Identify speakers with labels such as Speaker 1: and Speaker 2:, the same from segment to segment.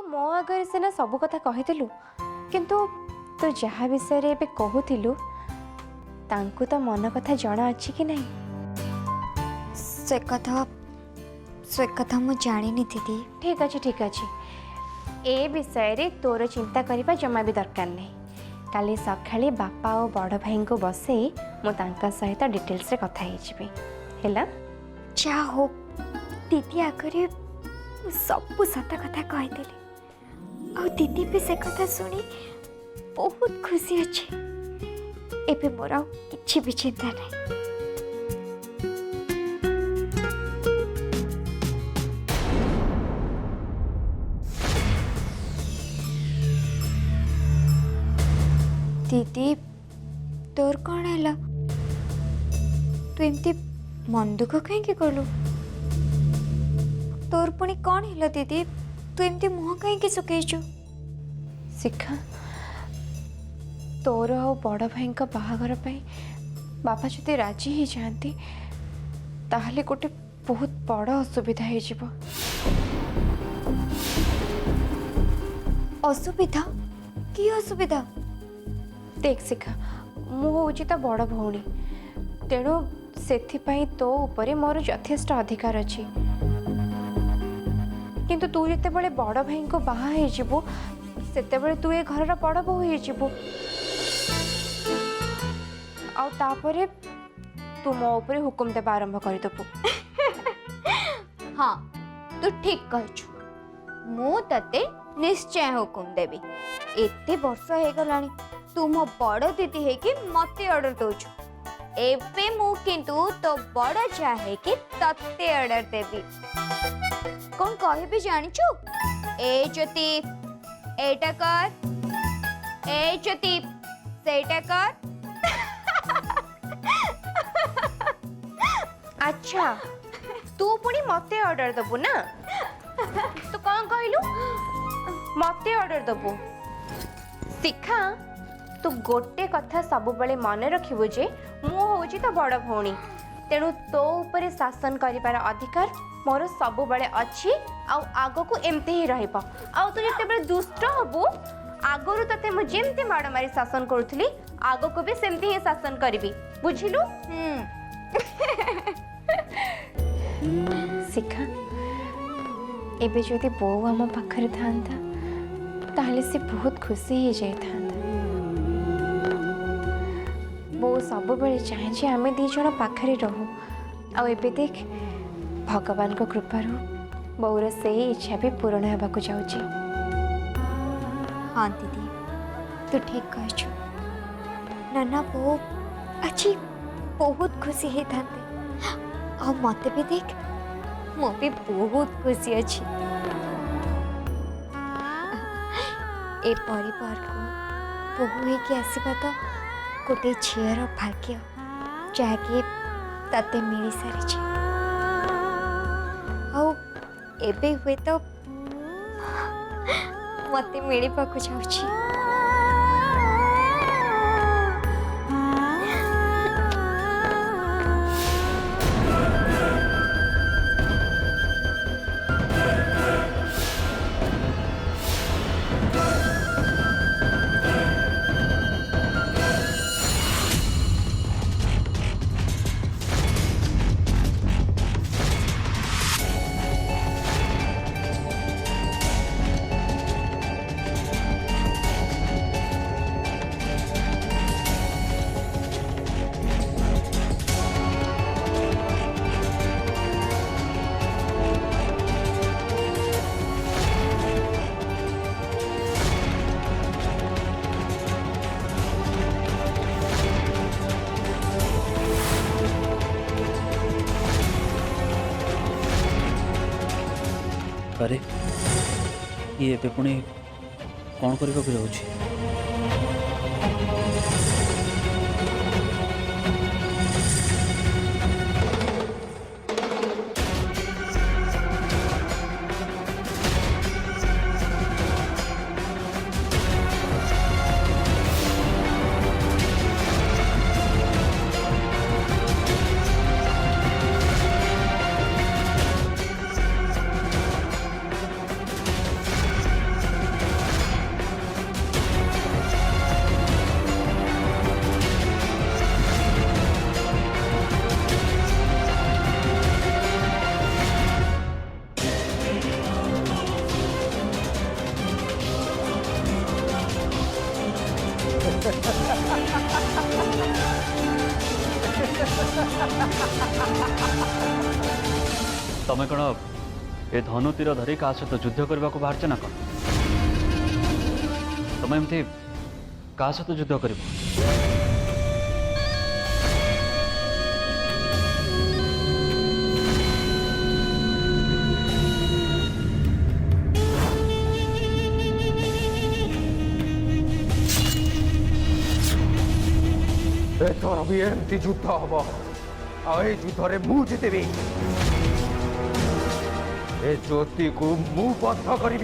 Speaker 1: मो आगे सीना सब कथा कहीदेलु किंतु तू जहाँ विषय रे कहूलु तांकु तो मन कथा जଣା अच्छी कि नहीं?
Speaker 2: से कथा मु जानी दीदी।
Speaker 1: ठीक अच्छे ए विषय रे तोर चिंता करबा जमा भी दरकार नहीं। काली सकाळे बापा और बड़ भाई को बसे मुझे सहित डिटेल्स रे कथा हेजिबे हैला।
Speaker 2: जा हो दीदी आगे सब सत कथा कहीदेली आ दीदी भी से कथा सुनी बहुत खुशी अच्छे। एबे मोर आ किछि भी चिंता नहीं। दीदी तोर कौन है? तू एमती मन दुख कहीं कलु? तोर पुणी कौन है दीदी? तू एमती मुह कहीं सुखैचु?
Speaker 1: शिखा तोर आ बड़ भाई बाहागर बापा जदि राजी ही जाती ताहले गोटे बहुत बड़ असुविधा हो।
Speaker 2: असुविधा की असुविधा?
Speaker 1: देख शिखा मु हूँ तो बड़ भौणी तेणु से तो उपरे मोर यथेष्ट अधिकार अच्छी किंतु तू जिते बड़े बड़ भाई को बाहा हो सेते बड़े तू ए घर बड़ बो हो तापरे तू मो उपरे हुकुम देवा आरंभ करदेबू।
Speaker 2: हाँ तू ठीक कहचु मु तते निश्चय हुकुम देवी। एते वर्ष हो गलानी तू मो बड़ दीदी है कि मते ऑर्डर दोछु। एबे मु किंतु तो बड़ जा है कि तते ऑर्डर देवी। कौन कहे भी जानिछु? ए ज्योति एटा कर, ए ज्योति सेटा कर।
Speaker 1: अच्छा तू पुणी मते ऑर्डर दबु ना? तू कौन कहलु मते ऑर्डर दबु? शिखा तू गोटे कथा सब बड़े मन रखिबु जे मु होची तो बड़ भौणी तेणु तो ऊपर शासन करिबार अधिकार मोर सब बड़े अच्छी आगो को एमती ही रहइबो। आ तू जते बड़े दुष्ट हबु आगरु तते मु जेमती माड़ मारी शासन करूथली आगो को भी सेमती ही शासन करबी बुझिलु? शिखा एबे जदि बो आम पाखरे थांता ताहले से बहुत खुशी हो जाता। बो सब बेले चाहे जे आमे दी जण पाखरे रहू आ एबे देख भगवान को कृपारू बौर से इच्छा भी पूर्ण होगा जाऊँगी।
Speaker 2: हाँ दीदी तू ठीक कहछु। नाना बो अच्छी बहुत खुशी है थाते आ मते भी देख मो भी बहुत खुशी अच्छी। ए परिवार को बहु है कि आसवा तो गोटे झीर भाग्य जहाँकि तते मिल सारी एबे हुए तो मते मिल पाक जाऊँगी।
Speaker 3: अरे ये एबे पुणी कौन करने को जाऊँ? तमें कौन ए धनु तीर धरी क्या सहित युद्ध करने को बाहर ना कौन तुम एमती क्या सहित युद्ध कर
Speaker 4: एथर भी एमती युद्ध हम आई युद्ध मु जितेबी ए ज्योति को मु बद्ध करी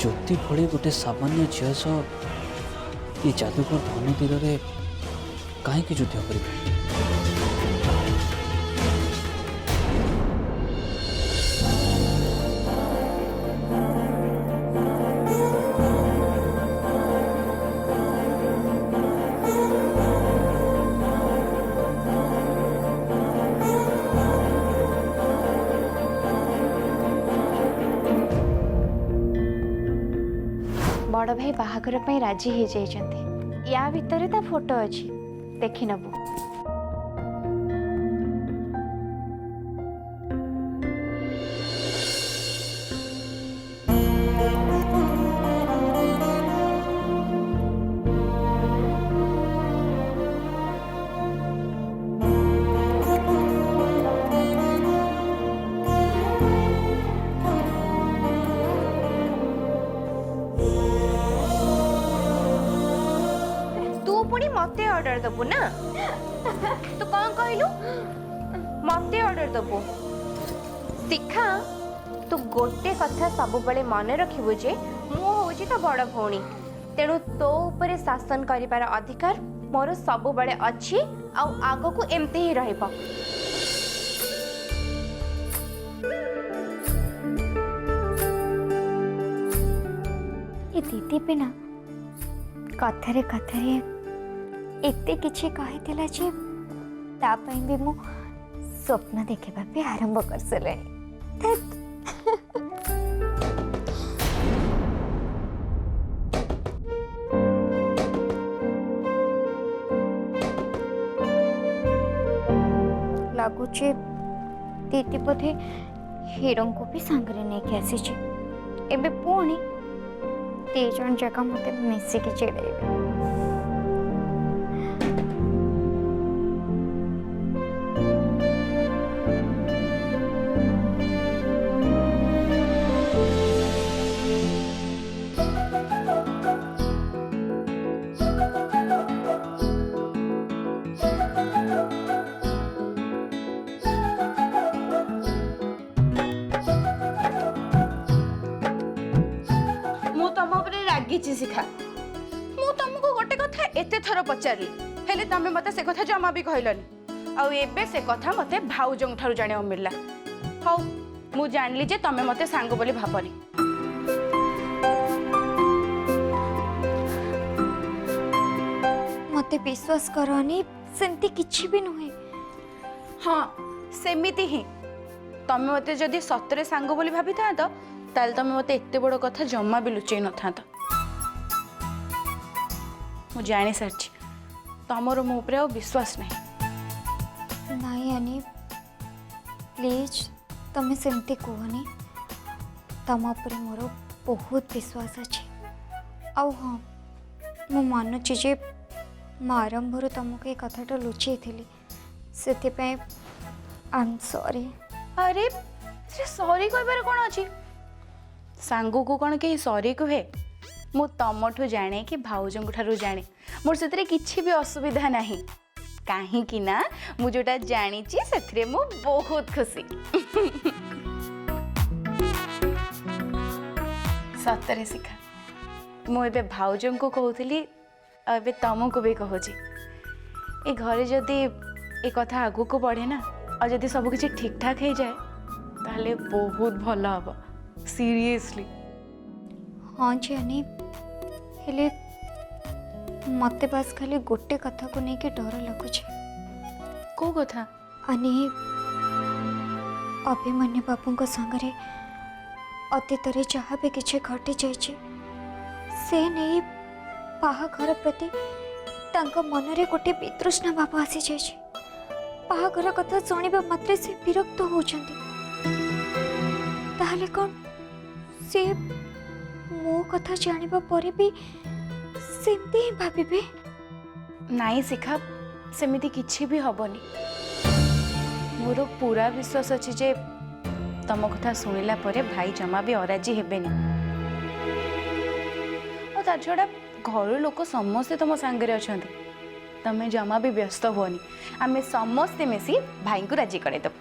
Speaker 3: ज्योति भली गोटे सामान्य झील सह ये जादूगर धनु तीर में कहीं युद्ध करेंगे
Speaker 1: बड़ भाई बाहागर ପାଇଁ राजी हो जाइछन्ते या भितर ता फोटो अछि देखि नबु मते ऑर्डर दबु ना तो कौन कहलु मते ऑर्डर दबु शिखा तू गोटे कथा सब बड़े मन रखिबु जे मु होची तो बड़ भौणी तेणु तो ऊपर शासन करिबार अधिकार मोर सब बड़े अछि आ आगो को एमते ही रहइबो
Speaker 2: ये दीदी बिना कथरे कथरे एते किछि कहिथिला जे ता पई भी मु स्वप्न देखबा पे आरंभ कर सलेनी लागुचे दीदी बोधे हिरो को भी सांगरे नहीं के आसी छी एबे पुणी ते जन जगह मते मिसी के चेड़ेबे
Speaker 1: शिखा मु तुमको गोटे कथा एते थर पचारि हेले तमे मते से कथा जमा भी कहलनी आ एबे से कथा मते भाउजंग ठारु जाने मिलला हौ मु जानली जे तमे मते सांग बोली भाबनी
Speaker 2: मते विश्वास करनी सेंती किछि भी नहे
Speaker 1: हां सेमिति ही तमे मते जदी सतरे सांग बोली भाबी था तो ताल तमे मते एते बड़ कथा जम्मा भी लुचै न था तो मु जानी सारछि तमर मो ऊपर आ विश्वास नहीं
Speaker 2: नहीं अनी प्लीज तमें सेमती कहनी तम उपर मोर बहुत विश्वास अच्छे आ हाँ मु मानुची जे मु आरंभ तुमको ये कथाटा लुचई थी से आई एम सॉरी
Speaker 1: अरे सॉरी कहबार कौन अच्छी सांगू को कौन कहीं सॉरी कहे मु तमठू जाने कि भाउजों ठारू जाने मोर से किसी भी असुविधा नहीं कहीं ना मु जोटा जानी से मु बहुत खुशी सतरे शिखा मु एबे भाउजों को कहूली एबे तुमको भी कहूँ ए घरे जदि ए कथा आगू को बढ़े ना और जदि सब किसी ठीक ठाक हो जाए ताहले बहुत भल हम सीरियसली
Speaker 2: हाँ जी अनी हेले मते बस खाली गोटे कथा को नहीं के डर लगुच
Speaker 1: को कथा
Speaker 2: अनी अभिमन्यु बाबू को संगरे अतीत जहाँ भी किसी घटी जाइए से नहीं बाहाघर प्रति तांको मनरे गोटे वितृष्णा भाव आसी जाइए। बाहाघर कथा शुणा मात्रे से विरक्त होचंती। ताहले कौन से मो कथा जानिबा परे भी सेमती ही भाबिबे?
Speaker 5: नाई शिखा सेमिति किछि भी हबनी। मोर पूरा विश्वास अछि जे तम कथा सुनिला परे भाई जमा भी अराजी हेबेनी। और ता छड़ा घर लोक समस्ते तुम सांगे अच्छा तमें जमा भी व्यस्त हुअनी। आम समस्ते मिसी भाई को राजी करदेव।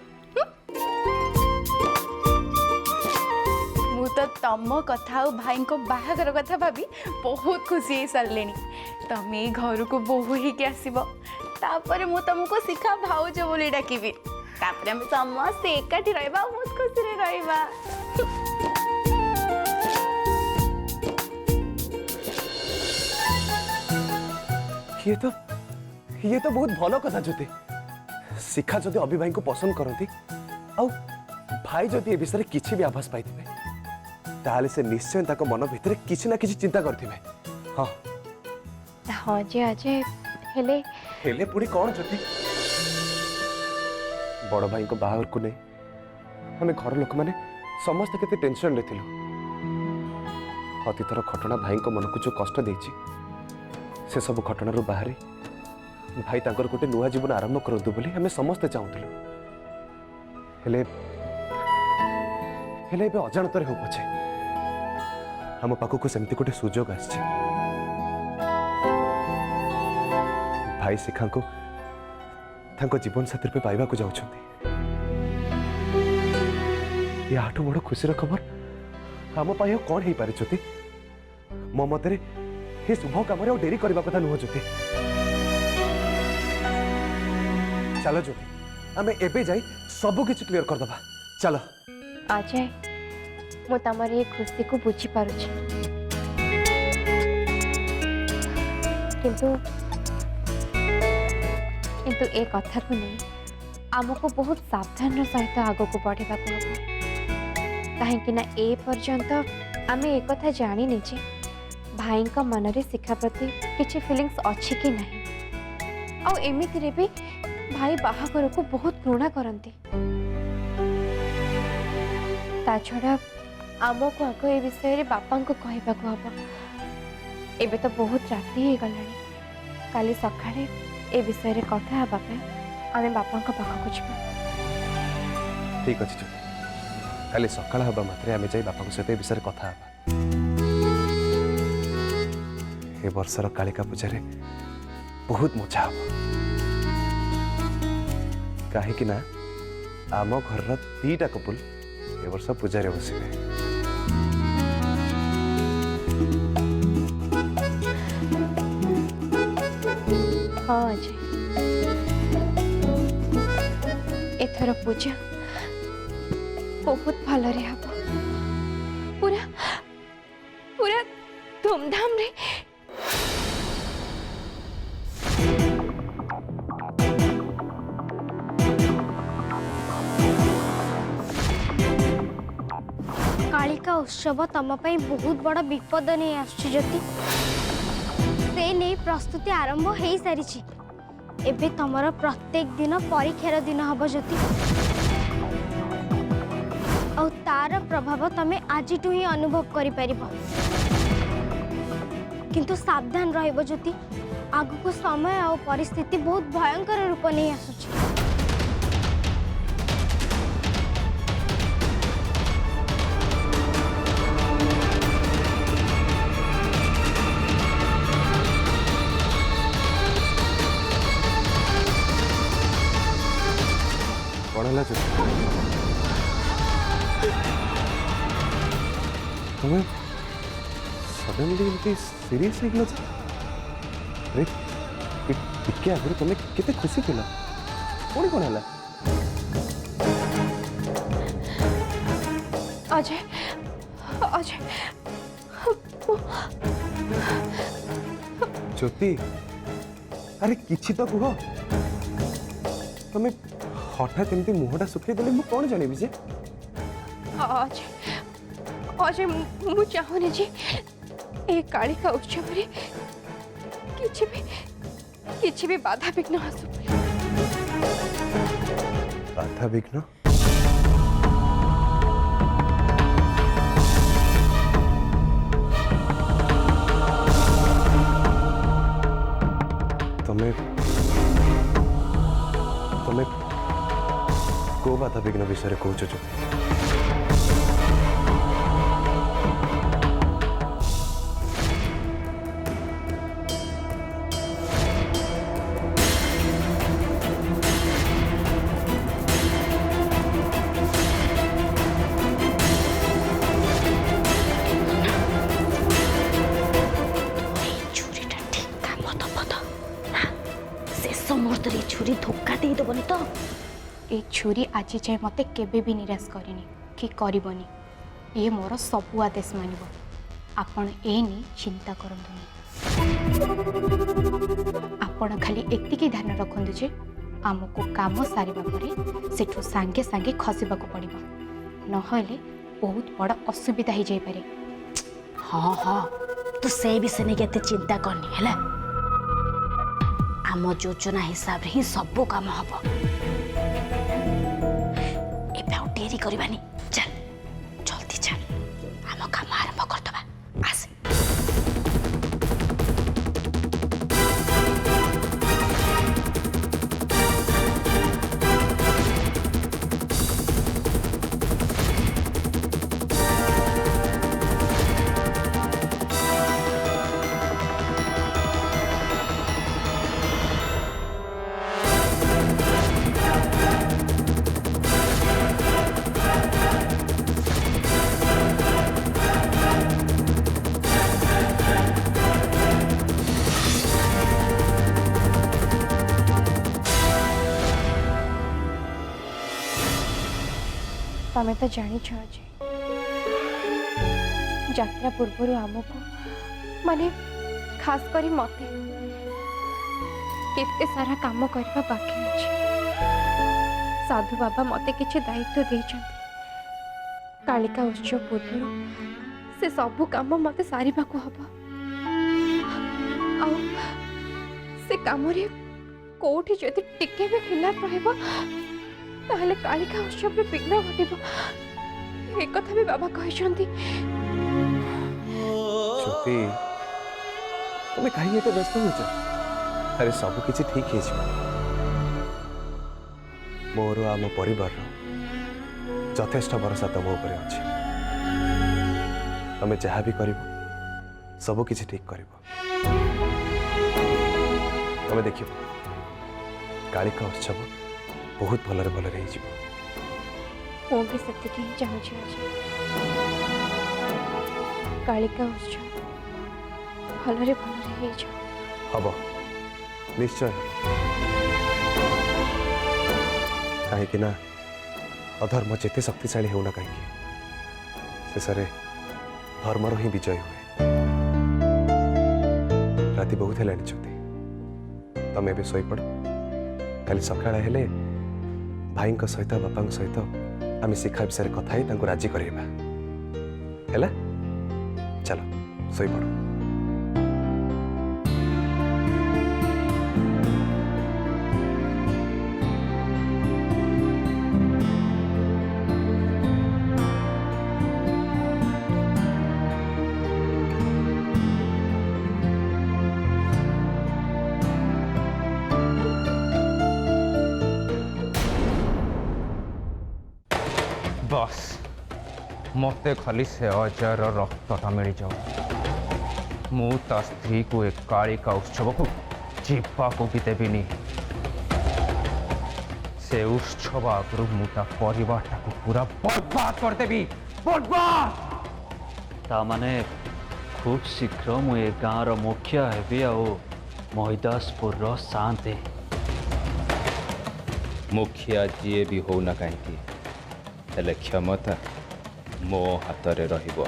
Speaker 5: मु तो तम कथा और भाई को बाहागर कथा भाभी बहुत खुशी हो सारे। तमें घर को बोहू ही आसब तापर मु तुमको शिखा भाउज बोली डाकिबी। तापर हम समस्ते एकाठी रहिबा बहुत खुशी रे रहिबा।
Speaker 6: ये तो बहुत भल कथा ज्योति। शिखा जदि अभि भाई को पसंद करती आउ भाई जदि ए विषय किसी भी आभास पाई ताले से निश्चय ताको मन भितर किसी ना किसी चिंता करथिबे। हां
Speaker 1: हाँ जे अजय हेले
Speaker 6: हेले पुड़ी कौन ज्योति? बड़ भाई को बाहर को नहीं हमें घर लोक माने समस्त केते टेंशन ले थिलु। अतीतर घटना भाई को मन को जो कष्ट देछि से सब घटना रो बाहर भाई तांकर गोटे नुआ जीवन आरंभ करतु बोली हमें समस्ते चाहूलु। हेले हेले बे अजाणतर हो पछे हम पाखक सेमती गोटे सुजोग आछि। भाई शिखा को तांको जीवन साथी पे पाइबा को जाउछंती। या आठु बड़ खुशी खबर हम पाइ कौन हो पारे ज्योति? मो मतरे हे शुभ काम डेरी करबा कथा नुह ज्योति। चलो ज्योति आमे एबे जाई सब किछ क्लियर कर दबा। चलो
Speaker 1: अजय मु तमर ये खुशी को बुझी पारुछि किंतु किंतु ए कथा को नहीं आमको बहुत सावधान सहित आग को बढ़ेबा को हबो। काहेकि ना ए पर्यंत आमे ए कथा जानी नै जे भाई का मन रे शिखा प्रति किछि फीलिंग्स अछि कि नहीं। आ एमिति रे भी भाई बाहागर को बहुत घृणा करती। ता छड़ा आमको आग ए विषय रे बापा को कहबा को हबो। एबे तो बहुत राति हो गलानी। काली सकाळे ए विषय रे कथा हबा पे आमे बापा को पाखा को जिबा।
Speaker 6: ठीक अछि ज्योति काली सकाळ हबा मात्रे आमे जाई बापा को सते विषय रे कथा हबा। ए वर्षर कालिका पूजा रे बहुत मजा हबो। काहे कि ना आम घर दीटा कपुल ए वर्ष पूजा रे बसिबे।
Speaker 1: हाँ अजय एथर पूजा बहुत भल रे हबो। पूरा पूरा धूमधाम रे।
Speaker 7: कालिका उत्सव तम पई बहुत बड़ विपद नहीं आछी ज्योति। से नहीं प्रस्तुति आरंभ हो सारी। एबे तमर प्रत्येक दिन परीक्षार दिन हब ज्योति। और तार प्रभाव तमे आज ही अनुभव करि परिबो। किंतु सावधान रहिबो ज्योति। आगु समय और परिस्थिति बहुत भयंकर रूप नहीं आसुची।
Speaker 6: कौन है तुम्हें सडनली इनकी सीरियस हो गला? अरे टिके आगुरी तुम्हें केते खुशी थिला कौन कौन है?
Speaker 1: अजय अजय
Speaker 6: ज्योति अरे किछि तो कुह तुम्हें हठात एमती मुहटा सुखई देले मु कौन जानिबि जे?
Speaker 1: अजय अजय मु चाहूनी जे ए कालिका उत्सव रे किछि भी बाधा विघ्न आसु
Speaker 6: बाधा विघ्न तमें तमें को बाधा विघ्न विषय कौच ज्योति
Speaker 5: छुरी धोखा दे दबनी तो ए छुरी आज जाए मते केबे भी निराश करेनी कि करबनी ये मोर सबु आदेश मानिबो आपण एनी चिंता करंतुनी आपण खाली एतिकी ध्यान रखंदु जे आमको काम सारिबा परे सेठो सांगे सांगे खसिबाको पड़िबो नहले बहुत बड़ा असुविधा ही जाई पारे।
Speaker 8: हाँ हाँ तू से विषय नहीं केते चिंता करनी है आम योजना हिसाब रे ही सब काम हम डेरी करवानी चल जल्दी चल आम काम आरंभ करदबा आसे
Speaker 1: तमें तो जानी जे यात्रा पूर्व आमको माने खास करी मते केते सारा काम करबा बाकी अछि। साधु बाबा मते किछि दायित्व देछन कालिका उत्सव पूर्व से सबु काम मते सारिबा को हबो आ से काम रे कोठी जति टिके भी खिलाफ रहबो ताहले कालिका उत्सव रे विघ्न घटिबो एक कथा भी बाबा कहछंती।
Speaker 6: ज्योति तुम्हें कहीं ये तो व्यस्त हो जा अरे सब किसी ठीक है जी मोर आम परिवार यथेष्ट भरोसा तुम ऊपर अच्छी तुम्हें जहाँ भी कर सब किसी ठीक कर तुम्हें देख कालिका उत्सव बहुत भलरे भलरे
Speaker 1: मु भी सेतिकी ही चाहूँ कालिका उत्सव भलरे भलरे
Speaker 6: हम निश्चय कहीं अधर्म जिते शक्तिशाली होना कहीं शेष धर्मर ही विजय हुए। राति बहुत है तमें भी शोपड़ काली सका हेले भाई सहित बापा सहित आम शिक्षा विषय कथा ही राजी करवा चलो शोपड़।
Speaker 4: बस मते खाली से अजयर रक्तटा मिल जाओ मु ता स्त्री को एक कालिका उत्सव को जीवा को भी देविनी से उत्सव आगु मुता परिवार को पूरा बर्बाद कर देवी बर्बाद
Speaker 3: ता माने खूब शीघ्र मुझे गाँव मुखिया हेबी आ महिदासपुर शांति
Speaker 9: मुखिया जी भी होना कहीं हेले क्षमता मो हाथ रे रहिबो।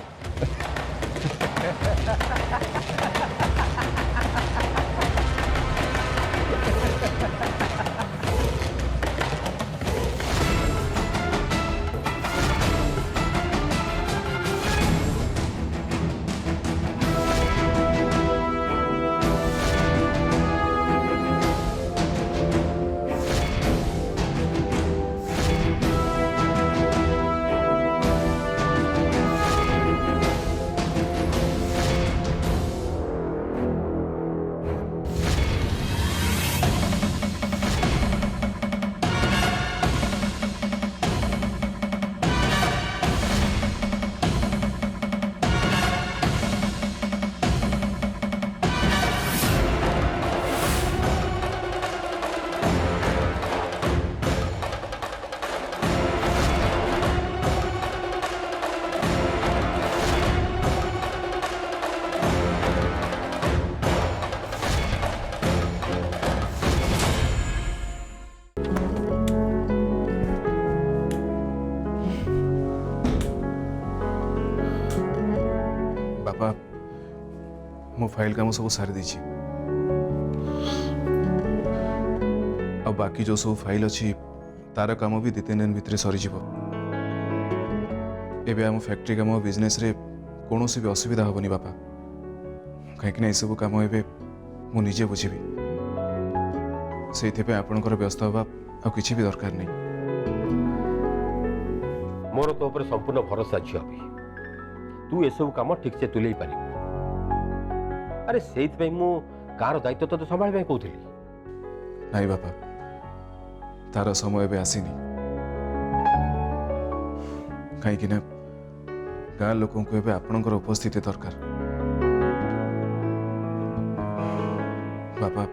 Speaker 10: बापा मो फाइल काम सब सारी देछि अब बाकी जो सब फाइल अच्छी तार काम भी 2-3 दिन भितर सरी जीव एबे आम फैक्ट्री काम बिजनेस रे कौन भी असुविधा हेनी बापा कहीं ये सब कम ए मुझे बुझी से आपणकर व्यस्त हवा आ किसी भी दरकार नहीं
Speaker 11: मोर तो ऊपर संपूर्ण भरोसा झी अभी तू एसबू कम ठीक से तुले पार अरे से मु कार दायित्व तो संभाल कहूली
Speaker 10: नहीं बापा तार समय एवं आसीनी कहीं गाँ लोक आपणकर उपस्थिति दरकार बापा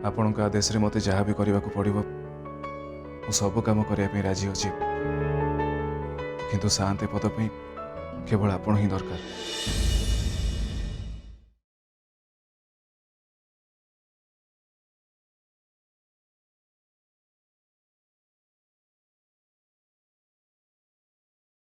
Speaker 10: आपण आदेश रे मते जहाँ भी करने को पड़ो मु सब काम करने राजी अच्छी किंतु शांति पद केवल आपण ही दरकार